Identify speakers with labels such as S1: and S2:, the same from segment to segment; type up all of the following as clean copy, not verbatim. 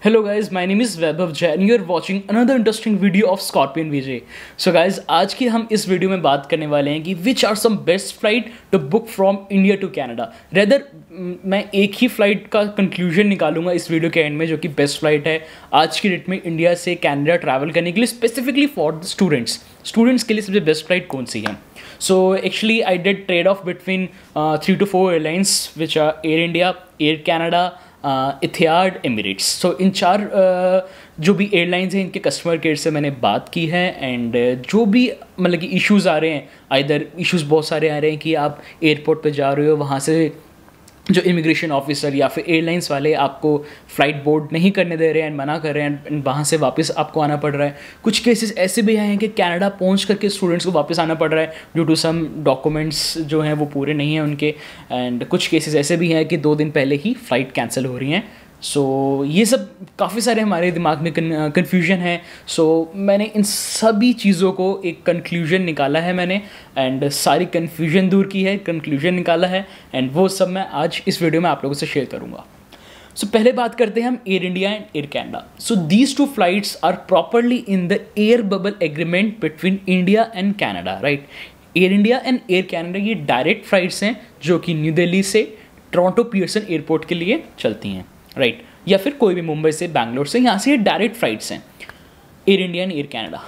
S1: Hello guys, my name is Vaibhav Jain and you are watching another interesting video of Scorpion VJ. So guys, आज की हम इस video में बात करने वाले हैं कि which are some best flight to book from India to Canada. Rather मैं एक ही फ्लाइट का कंक्लूजन निकालूंगा इस वीडियो के एंड में जो कि बेस्ट फ्लाइट है आज की डेट में इंडिया से कनाडा ट्रैवल करने के लिए स्पेसिफिकली फॉर स्टूडेंट्स के लिए सबसे बेस्ट फ्लाइट कौन सी है. So actually I did trade off between 3 to 4 airlines which are Air India, Air Canada, Etihad, Emirates. So इन चार जो भी एयरलाइंस हैं इनके कस्टमर केयर से मैंने बात की है एंड जो भी मतलब कि इश्यूज़ आ रहे हैं, आइदर इश्यूज़ बहुत सारे आ रहे हैं कि आप एयरपोर्ट पे जा रहे हो, वहाँ से जो इमिग्रेशन ऑफिसर या फिर एयरलाइंस वाले आपको फ़्लाइट बोर्ड नहीं करने दे रहे हैं, मना कर रहे हैं एंड वहाँ से वापस आपको आना पड़ रहा है. कुछ केसेस ऐसे भी हैं कि कनाडा पहुँच करके स्टूडेंट्स को वापस आना पड़ रहा है ड्यू टू सम डॉक्यूमेंट्स जो हैं वो पूरे नहीं हैं उनके. एंड कुछ केसेस ऐसे भी हैं कि 2 दिन पहले ही फ़्लाइट कैंसिल हो रही हैं. सो ये सब काफ़ी सारे हमारे दिमाग में कन्फ्यूजन है. सो मैंने इन सभी चीज़ों को एक कंक्लूजन निकाला है मैंने एंड सारी कन्फ्यूजन दूर की है, कंक्लूजन निकाला है एंड वो सब मैं आज इस वीडियो में आप लोगों से शेयर करूँगा. सो पहले बात करते हैं हम Air India and Air Canada. So these 2 flights are properly in the air bubble agreement between India and Canada, right. Air India and Air Canada ये डायरेक्ट फ्लाइट्स हैं जो कि न्यू दिल्ली से टोरंटो पियर्सन एयरपोर्ट के लिए चलती हैं, right. या फिर कोई भी मुंबई से, बैंगलोर से, यहाँ से ये डायरेक्ट फ्लाइट्स हैं air India and Air Canada.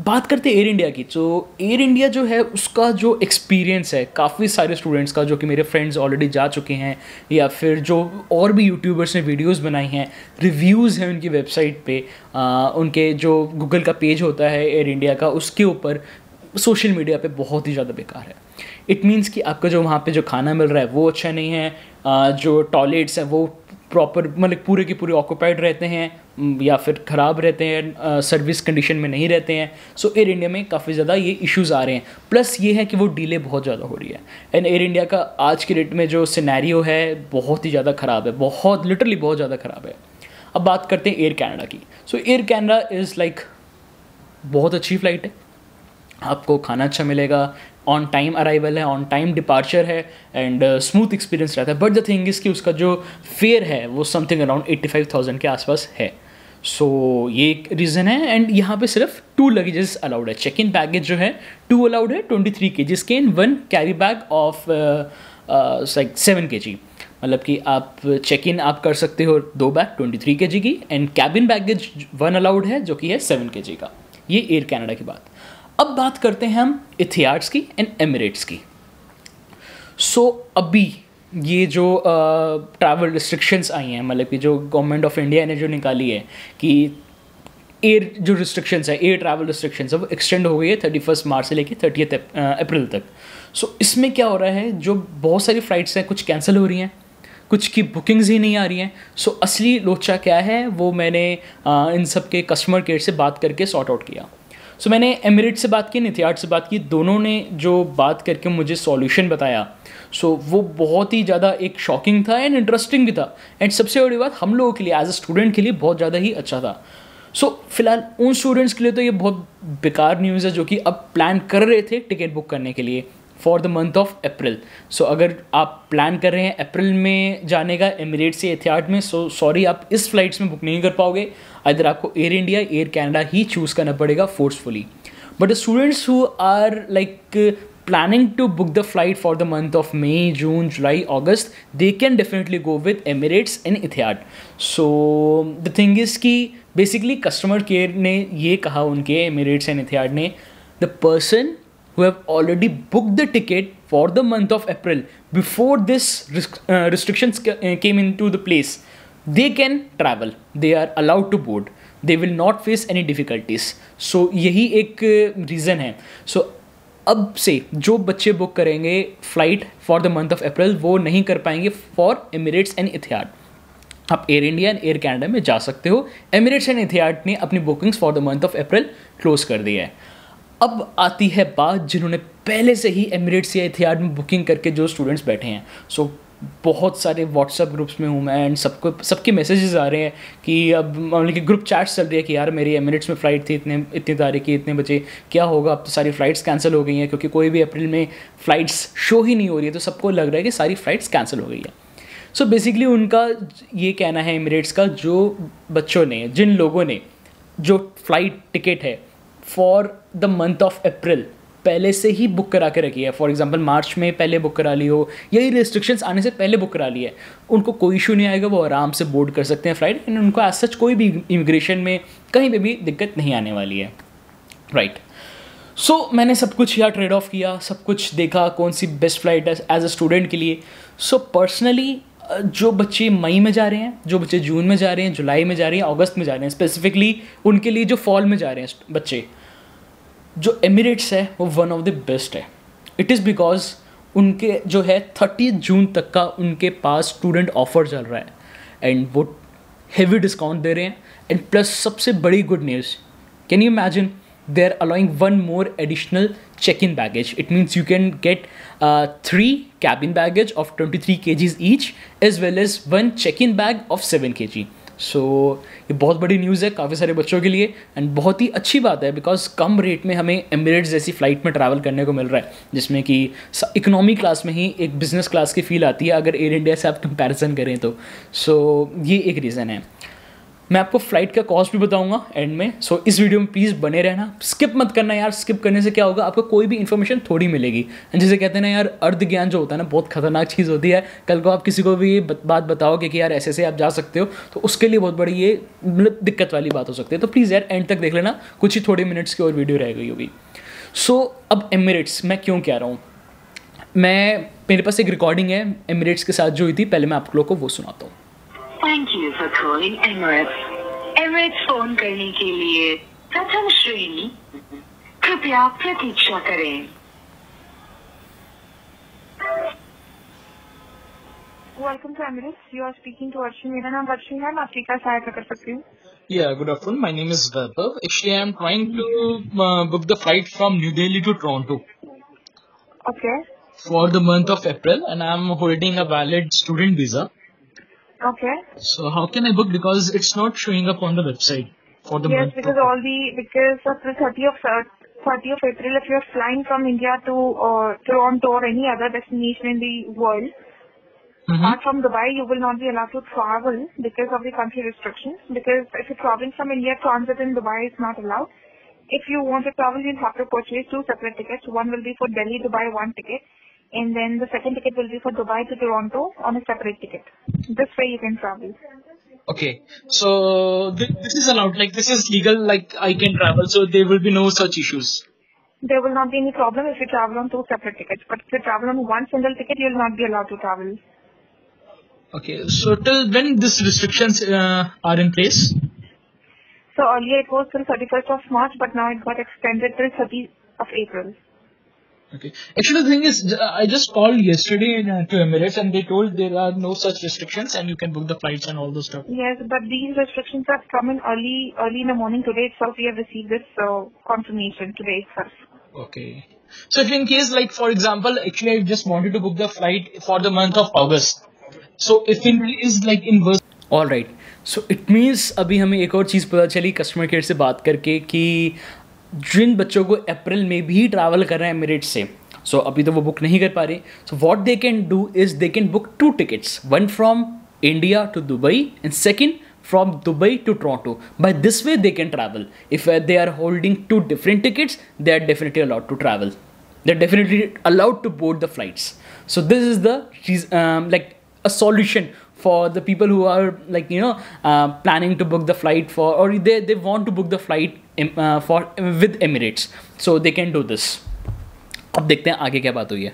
S1: बात करते हैं एयर इंडिया की. तो एयर इंडिया जो है उसका जो एक्सपीरियंस है काफ़ी सारे स्टूडेंट्स का जो कि मेरे फ्रेंड्स ऑलरेडी जा चुके हैं या फिर जो और भी यूट्यूबर्स ने वीडियोस बनाई हैं, रिव्यूज़ हैं उनकी वेबसाइट पे, उनके जो गूगल का पेज होता है एयर इंडिया का उसके ऊपर, सोशल मीडिया पे बहुत ही ज़्यादा बेकार है. इट मीन्स कि आपका जो वहाँ पे जो खाना मिल रहा है वो अच्छा नहीं है, जो टॉयलेट्स हैं वो प्रॉपर मतलब पूरे के पूरे ऑक्यूपाइड रहते हैं या फिर ख़राब रहते हैं, सर्विस कंडीशन में नहीं रहते हैं. सो एयर इंडिया में काफ़ी ज़्यादा ये इश्यूज़ आ रहे हैं. प्लस ये है कि वो डिले बहुत ज़्यादा हो रही है एंड एयर इंडिया का आज के डेट में जो सिनेरियो है बहुत ही ज़्यादा ख़राब है, बहुत लिटरली बहुत ज़्यादा ख़राब है. अब बात करते हैं एयर कैनेडा की. सो एयर कैनेडा इज़ लाइक बहुत अच्छी फ़्लाइट है, आपको खाना अच्छा मिलेगा, ऑन टाइम अराइवल है, ऑन टाइम डिपार्चर है एंड स्मूथ एक्सपीरियंस रहता है. बट द थिंग इज़ कि उसका जो फेयर है वो समथिंग अराउंड 85,000 के आसपास है. सो ये एक रीज़न है एंड यहाँ पे सिर्फ 2 लगेजेस अलाउड है. चेक इन बैगेज जो है 2 अलाउड है 23 kg के and 1 carry bag of like 7 kg. मतलब कि आप चेक इन आप कर सकते हो 2 बैग 23 kg की एंड कैबिन बैगेज 1 अलाउड है जो कि है 7 kg का. ये एयर कैनेडा की बात. अब बात करते हैं हम इथियाड्स की एंड एमिरेट्स की. सो अभी ये जो ट्रैवल रिस्ट्रिक्शंस आई हैं, मतलब कि जो गवर्नमेंट ऑफ इंडिया ने जो निकाली है कि एयर जो रिस्ट्रिक्शंस है, एयर ट्रैवल रिस्ट्रिक्शंस है वो एक्सटेंड हो गई है 31 मार्च से लेकर 30 अप्रैल तक. सो इसमें क्या हो रहा है, जो बहुत सारी फ़्लाइट्स हैं कुछ कैंसिल हो रही हैं, कुछ की बुकिंग्स ही नहीं आ रही हैं. सो असली लोचा क्या है वो मैंने इन सब के कस्टमर केयर से बात करके सॉर्ट आउट किया. सो मैंने एमिरेट से बात की, इथियाड से बात की, दोनों ने जो बात करके मुझे सॉल्यूशन बताया सो वो बहुत ही ज़्यादा एक शॉकिंग था एंड इंटरेस्टिंग भी था एंड सबसे बड़ी बात हम लोगों के लिए एज अ स्टूडेंट के लिए बहुत ज़्यादा ही अच्छा था. सो फिलहाल उन स्टूडेंट्स के लिए तो ये बहुत बेकार न्यूज़ है जो कि अब प्लान कर रहे थे टिकट बुक करने के लिए for the month of April. So अगर आप प्लान कर रहे हैं अप्रैल में जाने का एमिरेट से इथियाड में, सो सॉरी आप इस फ्लाइट्स में बुक नहीं कर पाओगे. इधर आपको एयर इंडिया, एयर कैनेडा ही चूज़ करना पड़ेगा forcefully. But the students who are like planning to book the flight for the month of May, June, July, August, they can definitely go with Emirates and Etihad. So the thing is कि basically customer care ने ये कहा उनके Emirates and Etihad ने, the person who have already booked the ticket for the month of April before this restrictions came into the place, they can travel, they are allowed to board, they will not face any difficulties. So यही एक reason है. So अब से जो बच्चे book करेंगे flight for the month of अप्रैल वो नहीं कर पाएंगे फॉर एमिरेट्स एंड इथियाड. आप air India and Air Canada में जा सकते हो. एमिरेट्स एंड इथियाड ने अपनी bookings for the month of April close कर दी है. अब आती है बात जिन्होंने पहले से ही एमिरेट्स या इथियाड में बुकिंग करके जो स्टूडेंट्स बैठे हैं. सो बहुत सारे व्हाट्सएप ग्रुप्स में हूँ मैं एंड सबके मैसेजेस आ रहे हैं कि अब मतलब कि ग्रुप चैट्स चल रही है कि यार मेरी एमिरेट्स में फ़्लाइट थी इतनी तारीख की इतने बजे, क्या होगा, अब तो सारी फ़्लाइट्स कैंसिल हो गई हैं क्योंकि कोई भी अप्रैल में फ़्लाइट्स शो ही नहीं हो रही है. तो सबको लग रहा है कि सारी फ़्लाइट्स कैंसिल हो गई है. सो बेसिकली उनका ये कहना है एमिरेट्स का, जो बच्चों ने, जिन लोगों ने जो फ्लाइट टिकट है फॉर द मंथ ऑफ अप्रैल पहले से ही बुक करा के रखी है, फॉर एग्जांपल मार्च में पहले बुक करा ली हो, यही रिस्ट्रिक्शंस आने से पहले बुक करा ली है, उनको कोई इशू नहीं आएगा, वो आराम से बोर्ड कर सकते हैं फ्लाइट, एंड उनको एज सच कोई भी इमिग्रेशन में कहीं पे भी दिक्कत नहीं आने वाली है, राइट। सो मैंने सब कुछ यहाँ ट्रेड ऑफ किया, सब कुछ देखा कौन सी बेस्ट फ्लाइट है एज अ स्टूडेंट के लिए। सो पर्सनली जो बच्चे मई में जा रहे हैं, जो बच्चे जून में जा रहे हैं, जुलाई में जा रहे हैं, अगस्त में जा रहे हैं, स्पेसिफिकली उनके लिए जो फॉल में जा रहे हैं बच्चे, जो एमिरेट्स है वो वन ऑफ द बेस्ट है। इट इज़ बिकॉज उनके जो है 30 जून तक का उनके पास स्टूडेंट ऑफर चल रहा है, एंड वो हेवी डिस्काउंट दे रहे हैं, एंड प्लस सबसे बड़ी good news, can you imagine, they are allowing one more additional check-in baggage. It means you can get 3 cabin baggage of 23 kgs each, as well as 1 check-in bag of 7 kg. So ये बहुत बड़ी news है काफ़ी सारे बच्चों के लिए, and बहुत ही अच्छी बात है बिकॉज कम रेट में हमें एमिरेट्स जैसी फ़्लाइट में ट्रैवल करने को मिल रहा है, जिसमें कि इकोनॉमी क्लास में ही एक बिजनेस क्लास की फील आती है अगर एयर इंडिया से आप कंपैरिजन करें तो। सो ये एक रीज़न है। मैं आपको फ़्लाइट का कॉस्ट भी बताऊंगा एंड में, सो इस वीडियो में प्लीज़ बने रहना, स्किप मत करना यार, स्किप करने से क्या होगा, आपको कोई भी इन्फॉर्मेशन थोड़ी मिलेगी, एंड जैसे कहते हैं ना यार, अर्ध ज्ञान जो होता है ना बहुत खतरनाक चीज़ होती है। कल को आप किसी को भी ये बात बताओगे कि यार ऐसे आप जा सकते हो, तो उसके लिए बहुत बड़ी ये मतलब दिक्कत वाली बात हो सकती है। तो प्लीज़ यार एंड तक देख लेना, कुछ ही थोड़े मिनट्स की और वीडियो रह गई होगी। सो अब एमिरेट्स मैं क्यों कह रहा हूँ, मेरे पास एक रिकॉर्डिंग है एमिरेट्स के साथ जो हुई थी, पहले मैं आप लोग को वो सुनाता हूँ।
S2: Thank you for calling Emirates. Emirates phone करने के लिए प्रथम श्रेणी, कृपया प्रतीक्षा करें। Welcome to Emirates. You are speaking to Arshim. मेरा नाम अर्शिम है, मैं आपकी क्या सहायता कर सकती हूँ?
S3: Yeah, good afternoon. My name is Vaibhav. Actually, I am trying to book the flight from New Delhi to Toronto
S2: Okay.
S3: for the month of April, and I am holding a valid student visa.
S2: Okay.
S3: So how can I book, because it's not showing up on the website for the
S2: Yes,
S3: month
S2: because
S3: of
S2: because of the 30th of April, if you are flying from India to Toronto or any other destination in the world, apart from Dubai, you will not be allowed to travel because of the country restrictions. Because if you're traveling from India, transit in Dubai is not allowed. If you want to travel, you'll have to purchase 2 separate tickets. One will be for Delhi, Dubai, one ticket. And then the second ticket will be for Dubai to Toronto on a separate ticket. This way you can travel.
S3: Okay, so this is allowed, like this is legal, like I can travel, so there will be no such issues.
S2: There will not be any problem if you travel on 2 separate tickets. But if you travel on one single ticket, you will not be allowed to travel.
S3: Okay, so till when these restrictions are in place?
S2: So earlier it was till 31st of March, but now it got extended till 30th of April.
S3: Okay. Actually, the thing is, I just called yesterday to Emirates, and they told there are no such restrictions, and you can book the flights and all those stuff.
S2: Yes, but these restrictions have come in early in the morning today itself. We have received this confirmation today itself.
S3: Okay. So if in case, like for example, actually I just wanted to book the flight for the month of August. So if in case like in verse.
S1: All right, so it means अभी हमें एक और चीज़ पता चली customer care से बात करके कि जिन बच्चों को अप्रैल में भी ट्रैवल कर रहे हैं एमिरेट्स से, सो अभी तो वो बुक नहीं कर पा रहे, so what they can do is they can book 2 tickets, one from India to Dubai and second from Dubai to Toronto. By this way they can travel. If they are holding 2 different tickets, they are definitely allowed to travel. They're definitely allowed to board the flights. So this is the like a solution for the people who are like planning to book the flight for, or they want to book the flight for with Emirates. So they can do this. अब देखते हैं आगे क्या बात हुई है.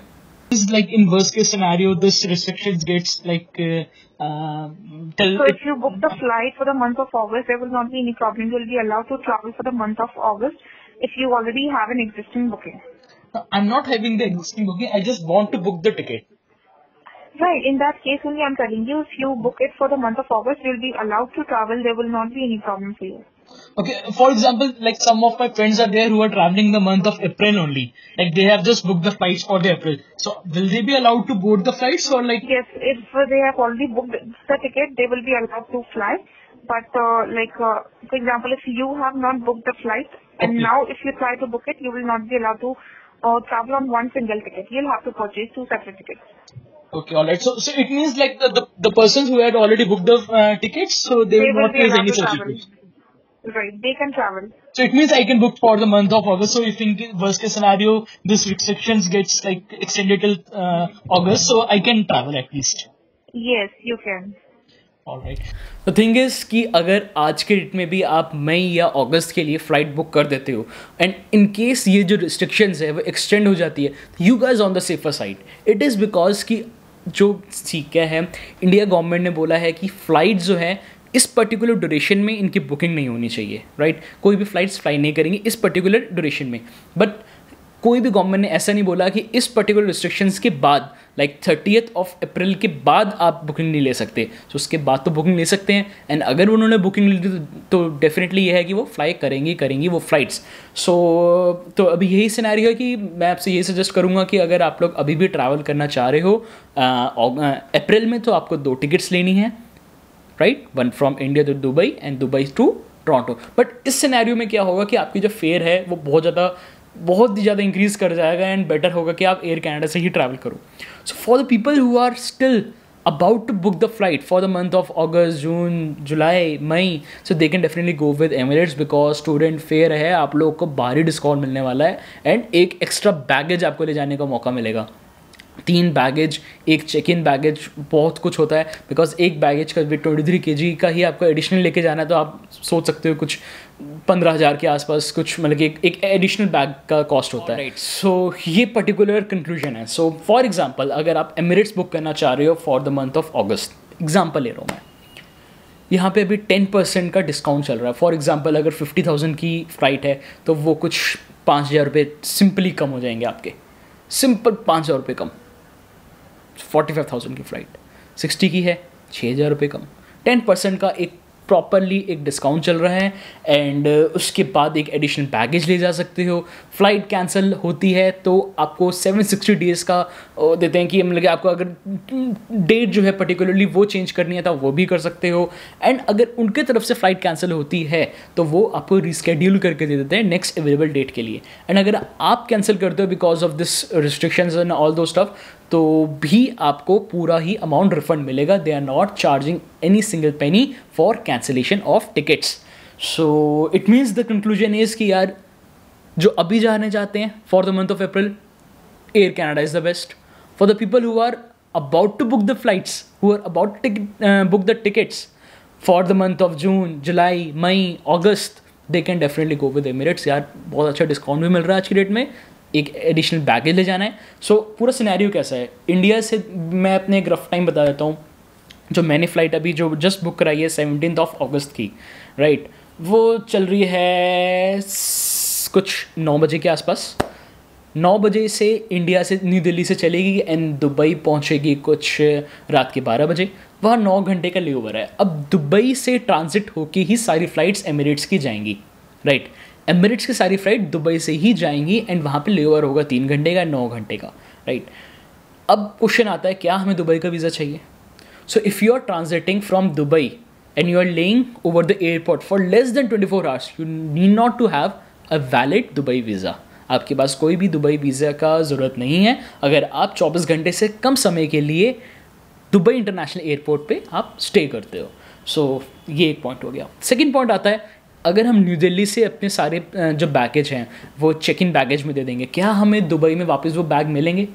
S3: Is like in worst case scenario, this restrictions gets like till.
S2: So if you book the flight for the month of August, there will not be any problem. You will be allowed to travel for the month of August if you already have an existing booking.
S3: I'm not having the existing booking. I just want to book the ticket.
S2: Right. In that case only, I'm telling you, if you book it for the month of August, you will be allowed to travel. There will not be any problem for you.
S3: Okay, for example, like some of my friends are there who are traveling the month of April only. Like they have just booked the flights for the April. So will they be allowed to board the flights, or like?
S2: Yes, if they have already booked the ticket, they will be allowed to fly. But for example, if you have not booked the flight, and now if you try to book it, you will not be allowed to travel on one single ticket. You'll have to purchase 2 separate tickets.
S3: Okay, alright. So it means like the the persons who had already booked the tickets, so they will not face any such issues.
S2: Right, they can travel.
S3: So it means I can book for the month of August. So if in worst case scenario, this restrictions gets like extended till August, so I can travel at least.
S2: Yes, you can.
S3: Alright.
S1: The thing is कि अगर आज के date में भी आप मई या अगस्त के लिए फ़्लाइट बुक कर देते हो एंड इन केस ये जो रिस्ट्रिक्शंस है वो एक्सटेंड हो जाती है, you guys on the safer side. It is because कि जो क्या है, इंडिया गवर्नमेंट ने बोला है कि फ़्लाइट जो है इस पर्टिकुलर ड्यूरेशन में इनकी बुकिंग नहीं होनी चाहिए, राइट? कोई भी फ़्लाइट्स फ्लाई नहीं करेंगे इस पर्टिकुलर ड्यूरेशन में. बट कोई भी गवर्नमेंट ने ऐसा नहीं बोला कि इस पर्टिकुलर रिस्ट्रिक्शंस के बाद लाइक 30th of April के बाद आप बुकिंग नहीं ले सकते. सो उसके बाद तो बुकिंग ले सकते हैं. एंड अगर उन्होंने बुकिंग ली तो डेफिनेटली ये है कि वो फ्लाई करेंगी वो फ़्लाइट्स. सो तो अभी यही सिनेरियो है कि मैं आपसे यही सजेस्ट करूँगा कि अगर आप लोग अभी भी ट्रैवल करना चाह रहे हो अप्रैल में, तो आपको 2 टिकट्स लेनी है, right? One from India to Dubai and Dubai to Toronto. But इस सिनेरियो में क्या होगा कि आपकी जो फेयर है वो बहुत ही ज़्यादा इंक्रीज़ कर जाएगा एंड बेटर होगा कि आप एयर कनाडा से ही ट्रैवल करो. So for the people who are still about to book the flight for the month of August, June, July, May, so they can definitely go with Emirates because student fare है. आप लोगों को भारी discount मिलने वाला है and एक extra baggage आपको ले जाने का मौका मिलेगा. 3 बैगेज, एक चेक इन बैगेज, बहुत कुछ होता है बिकॉज एक बैगेज का वेट 23 kg का ही आपको एडिशनल लेके जाना है. तो आप सोच सकते हो कुछ 15,000 के आसपास कुछ मतलब कि एक एडिशनल बैग का कॉस्ट होता है. सो ये पर्टिकुलर कंक्लूजन है. सो फॉर एग्जांपल अगर आप एमिरेट्स बुक करना चाह रहे हो for the month of August, example ले रहा हूँ मैं, यहाँ पे अभी 10% का डिस्काउंट चल रहा है. फॉर एग्जांपल अगर 50,000 की फ़्लाइट है तो वो कुछ 5,000 रुपये सिंपली कम हो जाएंगे आपके. सिंपल 5,000 रुपये कम. 45,000 की फ़्लाइट 60 की है, 6,000 रुपये कम. 10% का एक प्रॉपरली एक डिस्काउंट चल रहा है एंड उसके बाद एक एडिशनल बैगेज ले जा सकते हो. फ़्लाइट कैंसिल होती है तो आपको 760 डेज़ का देते हैं कि मतलब कि आपको अगर डेट जो है पर्टिकुलरली वो चेंज करनी है तो वो भी कर सकते हो. एंड अगर उनके तरफ से फ़्लाइट कैंसिल होती है तो वो आपको रिस्केड्यूल करके दे देते हैं नेक्स्ट अवेलेबल डेट के लिए. एंड अगर आप कैंसिल करते हो because of this restrictions and all those stuff तो भी आपको पूरा ही अमाउंट रिफंड मिलेगा. They are not charging any single penny for cancellation of tickets. So it means the conclusion is कि यार जो अभी जाने चाहते हैं for the month of April, Air Canada is the best. For the people who are about to book the flights, who are about to book the tickets for the month of June, July, May, August, they can definitely go with Emirates. यार बहुत अच्छा discount भी मिल रहा है आज की date में. एक एडिशनल बैगेज ले जाना है. सो पूरा सिनेरियो कैसा है इंडिया से, मैं अपने एक रफ टाइम बता देता हूँ. जो मैंने फ़्लाइट अभी जो जस्ट बुक कराई है 17th of August की, राइट, वो चल रही है कुछ 9 बजे के आसपास. 9 बजे से इंडिया से न्यू दिल्ली से चलेगी एंड दुबई पहुंचेगी कुछ रात के 12 बजे. वहाँ 9 घंटे का लेओवर है. अब दुबई से ट्रांजिट होके ही सारी फ़्लाइट्स एमिरेट्स की जाएंगी, राइट? एमिरेट्स की सारी फ़्लाइट दुबई से ही जाएंगी एंड वहाँ पे लेओवर होगा 3 घंटे का, 9 घंटे का, राइट? अब क्वेश्चन आता है क्या हमें दुबई का वीज़ा चाहिए? So if you are transiting from Dubai and you are laying over the airport for less than 24 hours, you need not to have a valid Dubai visa. आपके पास कोई भी दुबई वीज़ा का ज़रूरत नहीं है अगर आप 24 घंटे से कम समय के लिए दुबई इंटरनेशनल एयरपोर्ट पे आप स्टे करते हो. सो ये एक पॉइंट हो गया. सेकेंड पॉइंट आता है अगर हम न्यू दिल्ली से अपने सारे जो बैगेज हैं वो चेक इन बैगेज में दे देंगे, क्या हमें दुबई में वापस वो बैग मिलेंगे?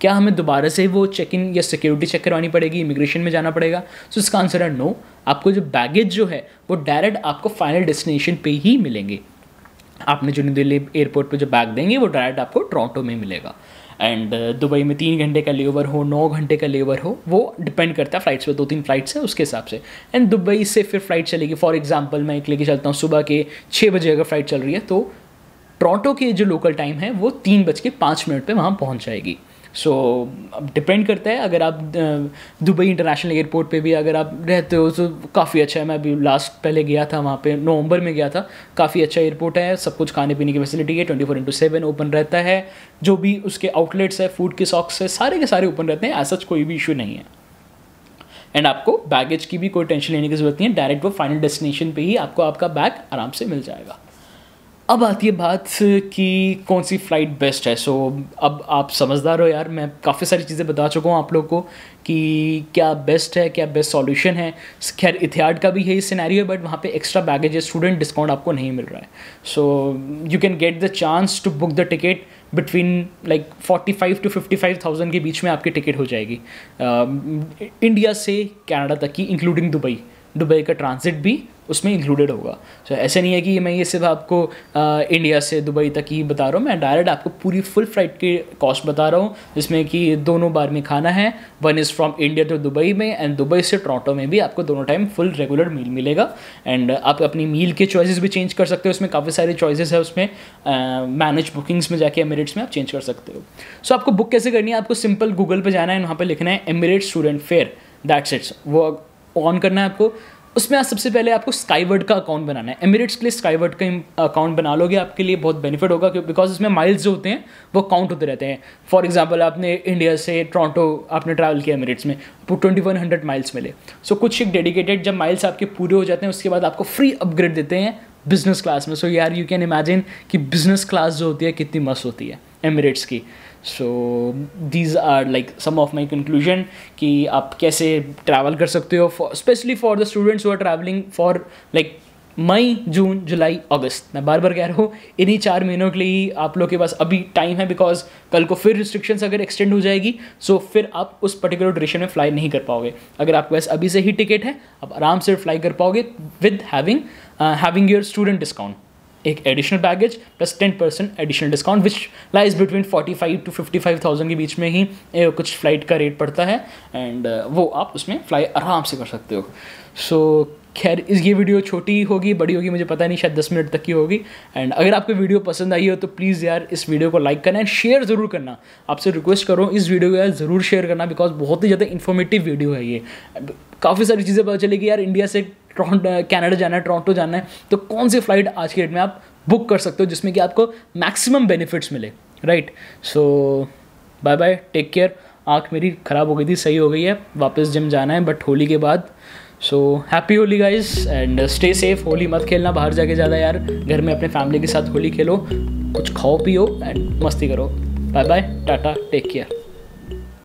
S1: क्या हमें दोबारा से वो चेक इन या सिक्योरिटी चेक करवानी पड़ेगी, इमिग्रेशन में जाना पड़ेगा? सो इसका आंसर है नो. आपको जो बैगेज जो है वो डायरेक्ट आपको फाइनल डेस्टिनेशन पे ही मिलेंगे. आपने जो न्यू दिल्ली एयरपोर्ट पे जो बैग देंगे वो डायरेक्ट आपको टोरंटो में मिलेगा. एंड दुबई में 3 घंटे का लेओवर हो, 9 घंटे का लेओवर हो, वो डिपेंड करता है फ्लाइट्स पे. 2-3 फ्लाइट्स है उसके हिसाब से. एंड दुबई से फिर फ्लाइट चलेगी. फॉर एग्जांपल मैं एक लेके चलता हूँ सुबह के 6 बजे अगर फ्लाइट चल रही है तो टोरंटो के जो लोकल टाइम है वो 3:05 पे वहाँ पहुँच जाएगी. सो अब डिपेंड करता है. अगर आप दुबई इंटरनेशनल एयरपोर्ट पे भी अगर आप रहते हो तो काफ़ी अच्छा है. मैं अभी लास्ट पहले गया था वहाँ पे, नवंबर में गया था. काफ़ी अच्छा एयरपोर्ट है, सब कुछ खाने पीने की फैसिलिटी है, 24/7 ओपन रहता है. जो भी उसके आउटलेट्स है, फूड के शॉप्स है, सारे के सारे ओपन रहते हैं. ऐसा कोई भी इशू नहीं है. एंड आपको बैगेज की भी कोई टेंशन लेने की ज़रूरत नहीं है. डायरेक्ट वो फाइनल डेस्टिनेशन पे ही आपको आपका बैग आराम से मिल जाएगा. अब आती है बात कि कौन सी फ़्लाइट बेस्ट है. सो अब आप समझदार हो यार, मैं काफ़ी सारी चीज़ें बता चुका हूँ आप लोग को कि क्या बेस्ट है, क्या बेस्ट सॉल्यूशन है। खैर इतिहाड का भी यही सिनेरियो है, बट वहाँ पे एक्स्ट्रा बैगेज स्टूडेंट डिस्काउंट आपको नहीं मिल रहा है। So you can get the chance to book the ticket between like 45 to 55,000 के बीच में आपकी टिकट हो जाएगी इंडिया से कनाडा तक की, इंक्लूडिंग दुबई का ट्रांजिट भी उसमें इंक्लूडेड होगा। तो ऐसे नहीं है कि मैं ये सिर्फ आपको इंडिया से दुबई तक ही बता रहा हूँ, मैं डायरेक्ट आपको पूरी फुल फ्लाइट की कॉस्ट बता रहा हूँ, जिसमें कि दोनों बार में खाना है। One is from India to Dubai में, एंड दुबई से टोरंटो में भी आपको दोनों टाइम फुल रेगुलर मील मिलेगा। एंड आप अपनी मील के चॉइसेस भी चेंज कर सकते हो, उसमें काफ़ी सारे चॉइसेस है। उसमें मैनेज बुकिंग्स में जाके एमिरेट्स में आप चेंज कर सकते हो। सो आपको बुक कैसे करनी है, आपको सिंपल गूगल पर जाना है, वहाँ पर लिखना है Emirates student fair, that's it's. वो ऑन करना है आपको। उसमें आज सबसे पहले आपको स्काईवर्ड का अकाउंट बनाना है। एमिरेट्स के लिए स्काईवर्ड का अकाउंट बना लोगे, आपके लिए बहुत बेनिफिट होगा, बिकॉज इसमें माइल्स जो होते हैं वो काउंट होते रहते हैं। फॉर एग्जांपल आपने इंडिया से टोरंटो आपने ट्रैवल किया एमिरेट्स में, आपको 2100 माइल्स मिले। सो कुछ एक डेडिकेटेड जब माइल्स आपके पूरे हो जाते हैं उसके बाद आपको फ्री अपग्रेड देते हैं बिजनेस क्लास में। सो यार यू कैन इमेजिन कि बिजनेस क्लास जो होती है कितनी मस्त होती है एमिरेट्स की। So these are like some of my conclusion कि आप कैसे ट्रैवल कर सकते हो, specially for the students who are travelling for like May, June, July, August. मैं बार बार कह रहा हूँ इन्हीं 4 महीनों के लिए आपके लोग के पास अभी टाइम है, बिकॉज कल को फिर रिस्ट्रिक्शंस अगर एक्सटेंड हो जाएगी सो फिर आप उस पर्टिकुलर ड्यूरेशन में फ्लाई नहीं कर पाओगे। अगर आपके पास अभी से ही टिकट है आप आराम से फ्लाई कर पाओगे with having your student discount, एक additional baggage plus 10% additional discount which lies between 45 to 55,000 के बीच में ही कुछ फ्लाइट का रेट पड़ता है। एंड वो आप उसमें फ्लाई आराम से कर सकते हो। सो खैर ये वीडियो छोटी होगी बड़ी होगी मुझे पता नहीं, शायद 10 मिनट तक की होगी। एंड अगर आपको वीडियो पसंद आई हो तो प्लीज़ यार इस वीडियो को लाइक करना एंड शेयर ज़रूर करना। आपसे रिक्वेस्ट करो इस वीडियो को यार ज़रूर शेयर करना, बिकॉज बहुत ही ज़्यादा इन्फॉर्मेटिव वीडियो है ये। काफ़ी सारी चीज़ें पता चलेगी यार, इंडिया से कनाडा जाना है, टोरंटो जाना है, तो कौन सी फ्लाइट आज के डेट में आप बुक कर सकते हो जिसमें कि आपको मैक्सिमम बेनिफिट्स मिले, राइट। सो बाय बाय, टेक केयर। आँख मेरी ख़राब हो गई थी, सही हो गई है, वापस जिम जाना है बट होली के बाद। So happy Holi guys and stay safe. Holi मत खेलना बाहर जाके ज़्यादा यार, घर में अपने फैमिली के साथ होली खेलो, कुछ खाओ पियो एंड मस्ती करो। Bye bye, tata, take care.